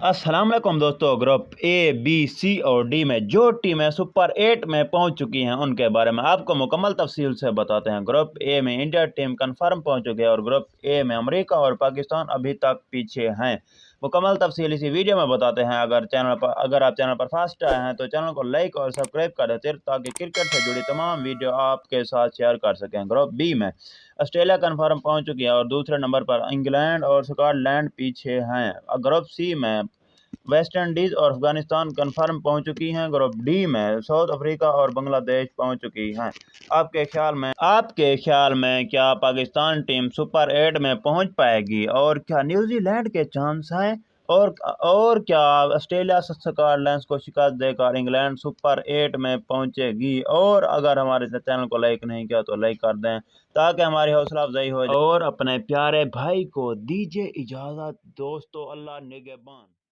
अस्सलाम वालेकुम दोस्तों। ग्रुप ए, बी, सी और डी में जो टीमें सुपर 8 में पहुंच चुकी हैं उनके बारे में आपको मुकम्मल तफसील से बताते हैं। ग्रुप ए में इंडिया टीम कंफर्म पहुंच चुकी है और ग्रुप ए में अमेरिका और पाकिस्तान अभी तक पीछे हैं। मुकम्मल तफसील इसी वीडियो में बताते हैं। अगर आप चैनल पर फर्स्ट आए हैं तो चैनल को लाइक और सब्सक्राइब कर देते ताकि क्रिकेट से जुड़ी तमाम वीडियो आपके साथ शेयर कर सकें। ग्रुप बी में ऑस्ट्रेलिया कंफर्म पहुंच चुकी है और दूसरे नंबर पर इंग्लैंड और स्कॉटलैंड पीछे हैं। ग्रुप सी में वेस्ट इंडीज और अफगानिस्तान कंफर्म पहुंच चुकी हैं। ग्रुप डी में साउथ अफ्रीका और बांग्लादेश पहुंच चुकी हैं। आपके ख्याल में क्या पाकिस्तान टीम सुपर 8 में पहुंच पाएगी और क्या न्यूजीलैंड के चांस हैं और क्या ऑस्ट्रेलिया स्कॉटलैंड को शिकस्त देकर इंग्लैंड सुपर 8 में पहुंचेगी? और अगर हमारे चैनल को लाइक नहीं किया तो लाइक कर दें ताकि हमारी हौसला अफजाई हो जाए। और अपने प्यारे भाई को दीजिए इजाज़त दोस्तों। अल्लाह निगहबान।